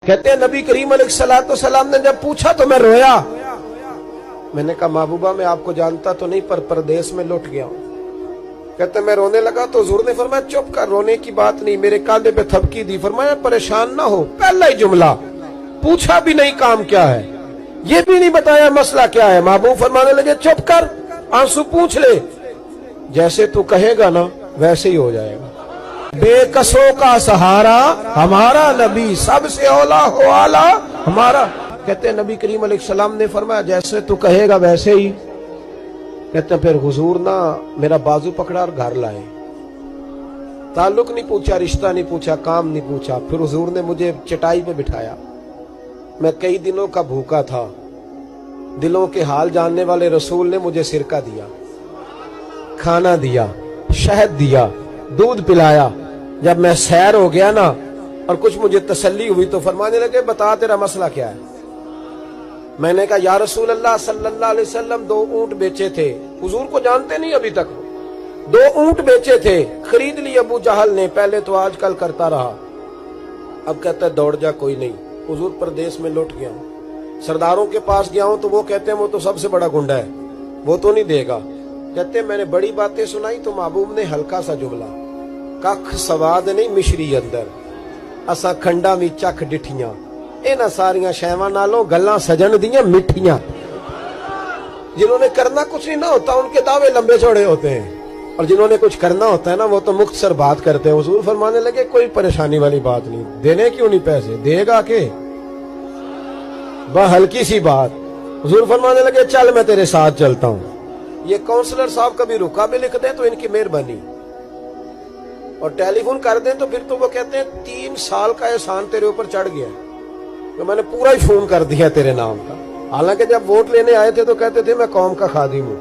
कहते हैं नबी करीम अलैहिस्सलाम ने जब पूछा तो मैं रोया। मैंने कहा महबूबा मैं आपको जानता तो नहीं पर परदेश में लौट गया हूं। कहते मैं रोने लगा तो हुजूर ने फरमाया चुप कर, रोने की बात नहीं। मेरे कांधे पे थपकी दी, फरमाया परेशान ना हो। पहला ही जुमला, पूछा भी नहीं काम क्या है, ये भी नहीं बताया मसला क्या है। महबूब फरमाने लगे चुप कर, आंसू पूछ ले, जैसे तू कहेगा ना वैसे ही हो जाएगा। बेकसों का सहारा हमारा नबी, सबसे औला हो आला हमारा। कहते हैं नबी करीम अलैहिस्सलाम ने फरमाया जैसे तू कहेगा वैसे ही। कहते हैं फिर हुजूर ना मेरा बाजू पकड़ा और घर लाए। ताल्लुक नहीं पूछा, रिश्ता नहीं पूछा, काम नहीं पूछा। फिर हुजूर ने मुझे चटाई पे बिठाया। मैं कई दिनों का भूखा था। दिलों के हाल जानने वाले रसूल ने मुझे सिरका दिया, खाना दिया, शहद दिया, दूध पिलाया। जब मैं सैर हो गया ना और कुछ मुझे तसल्ली हुई तो फरमाने लगे बता तेरा मसला क्या है। मैंने कहा या रसूल अल्लाह सल्लल्लाहु अलैहि वसल्लम 2 ऊंट बेचे थे। हुजूर को जानते नहीं अभी तक। 2 ऊंट बेचे थे, खरीद ली अबू जहल ने। पहले तो आजकल करता रहा, अब कहता है दौड़ जा, कोई नहीं। हुजूर प्रदेश में लौट गया हूं, सरदारों के पास गया हूं तो वो कहते हैं वो तो सबसे बड़ा गुंडा है, वो तो नहीं देगा। कहते मैंने बड़ी बातें सुनाई तो महबूब ने हल्का सा जुमला, कख सवाद नहीं मिश्री अंदर, असा खंडा मी चख डिठियां, इन्हां सारियां शैवां नालों गल्लां सजन दियां मिठियां। जिन्होंने करना कुछ नहीं ना होता उनके दावे लंबे चौड़े होते हैं, और जिन्होंने कुछ करना होता है ना वो तो मुख्तसर बात करते हैं। हुजूर फरमाने लगे कोई परेशानी वाली बात नहीं, देने क्यों नहीं पैसे, देगा के वह हल्की सी बात। हुजूर फरमाने लगे चल मैं तेरे साथ चलता हूं। ये काउंसलर साहब कभी रुका भी लिख दें तो इनकी मेहरबानी, और टेलीफोन कर दें तो फिर तो वो कहते हैं 3 साल का एहसान तेरे ऊपर चढ़ गया, तो मैंने पूरा ही फोन कर दिया तेरे नाम का। हालांकि जब वोट लेने आए थे तो कहते थे मैं कौम का खादिम हूं,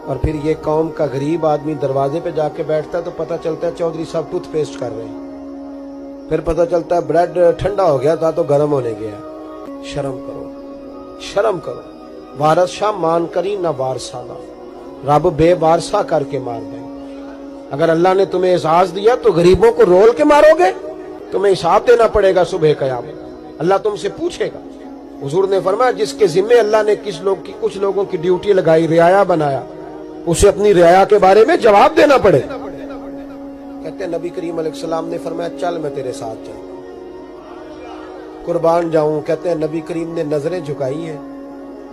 और फिर ये कौम का गरीब आदमी दरवाजे पे जाके बैठता है तो पता चलता है चौधरी साहब टूथपेस्ट कर रहे हैं, फिर पता चलता है ब्रेड ठंडा हो गया था तो गर्म होने गया। शर्म करो, शर्म करो। वारस शाह मान करी ना वारसाना, रब बेवारसा करके मार दे। अगर अल्लाह ने तुम्हें एजाज दिया तो गरीबों को रोल के मारोगे, तुम्हें हिसाब देना पड़ेगा सुबह कयामत, अल्लाह तुमसे पूछेगा। हुजूर ने फरमाया जिसके जिम्मे अल्लाह ने कुछ लोगों की ड्यूटी लगाई, रियाया बनाया, उसे अपनी रियाया के बारे में जवाब देना पड़े। कहते नबी करीम अलैहिस्सलाम ने फरमाया चल मैं तेरे साथ चलता हूं, कुर्बान जाऊं। कहते हैं नबी करीम ने नजरें झुकाई हैं,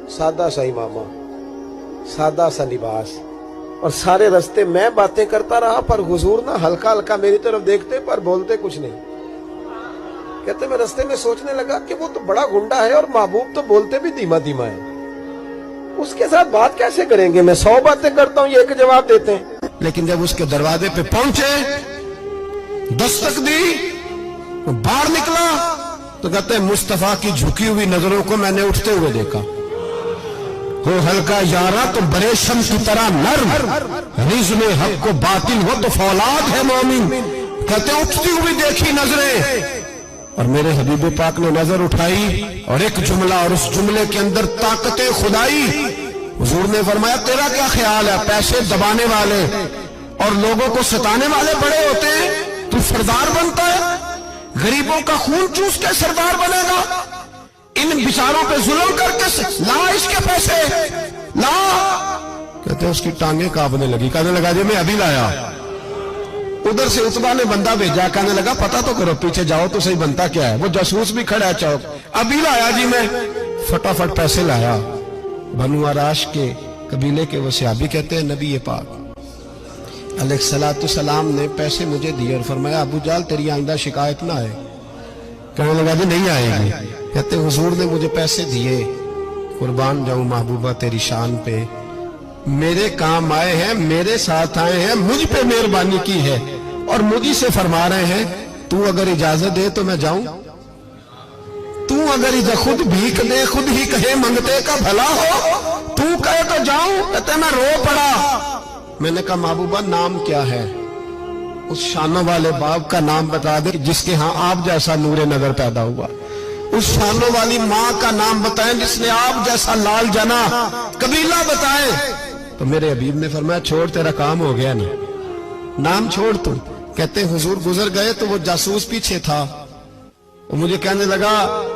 सादा सा इमामा, सादा सा लिबास, और सारे रास्ते मैं बातें करता रहा पर हुजूर ना हल्का हल्का मेरी तरफ देखते पर बोलते कुछ नहीं। कहते मैं रास्ते में सोचने लगा कि वो तो बड़ा गुंडा है और महबूब तो बोलते भी धीमा धीमा है, उसके साथ बात कैसे करेंगे। मैं 100 बातें करता हूं, ये एक जवाब देते हैं। लेकिन जब उसके दरवाजे पे पहुंचे, दस्तक दी, तो बाहर निकला तो कहते हैं मुस्तफा की झुकी हुई नजरों को मैंने उठते हुए देखा। हो हल्का यारा तो बड़े शम्स की तरह नर्म, रिज़्म हक को बातिल हो तो फौलाद है मोमिन। कहते उठती हुई देखी नजरें, और मेरे हबीब पाक ने नजर उठाई और एक जुमला, और उस जुमले के अंदर ताकत खुदाई। हुजूर ने फरमाया तेरा क्या ख्याल है, पैसे दबाने वाले और लोगों को सताने वाले बड़े होते हैं, तू सरदार बनता है, गरीबों का खून चूस के सरदार बनेगा, इन बिचारों पे जुल्म करके ला इसके पैसे ला। कहते उसकी टांगे कांपने लगी, कहने लगा जी मैं अभी लाया। उधर से उतबा ने बंदा भेजा, कहने लगा पता तो करो, पीछे जाओ तो सही बनता क्या है। वो जासूस भी खड़ा है चौक, अभी लाया जी मैं, फटाफट पैसे लाया। बनु आराश के कबीले के वो सहाबी कहते हैं नबी पाक अलैहिस्सलाम ने पैसे मुझे दिए और फरमाया अबू जाल तेरी आइंदा शिकायत ना आए। कहने लगा जी नहीं आएगी। कहते हुजूर ने मुझे पैसे दिए, कुर्बान जाऊं महबूबा तेरी शान पे, मेरे काम आए हैं, मेरे साथ आए हैं, मुझ पे मेहरबानी की है, और मुझी से फरमा रहे हैं तू अगर इजाजत दे तो मैं जाऊं, तू अगर खुद भीख दे, खुद ही कहे मंगते का भला हो, तू कहे तो जाऊं। कहते मैं रो पड़ा। मैंने कहा महबूबा नाम क्या है, उस शानों वाले बाप का नाम बता दे जिसके यहाँ आप जैसा नूरे नजर पैदा हुआ, उस शानों वाली माँ का नाम बताएं जिसने आप जैसा लाल जना, कबीला बताएं। तो मेरे हबीब ने फरमाया छोड़ तेरा काम हो गया, नहीं नाम छोड़ तू। कहते हुजूर गुजर गए तो वो जासूस पीछे था, وہ مجھے کہنے لگا،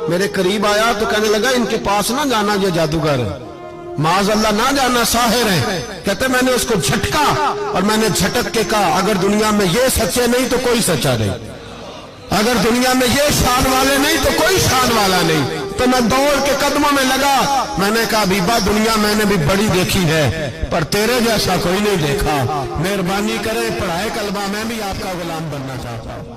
میرے قریب آیا تو کہنے لگا ان کے پاس نہ جانا، یہ جادوگر معاذ اللہ نہ جانا، ساحر ہیں۔ کہتے میں نے اس کو جھٹکا اور میں نے جھٹک کے کہا اگر دنیا میں یہ سچے نہیں تو کوئی سچا نہیں، اگر دنیا میں یہ شان والے نہیں تو کوئی شان والا نہیں۔ تو میں دوڑ کے قدموں میں لگا، میں نے کہا بیبا دنیا میں نے بھی بڑی دیکھی ہے پر تیرے جیسا کوئی نہیں دیکھا، مہربانی کرے پڑھائے کلمہ، میں بھی آپ کا غلام بننا چاہتا ہوں۔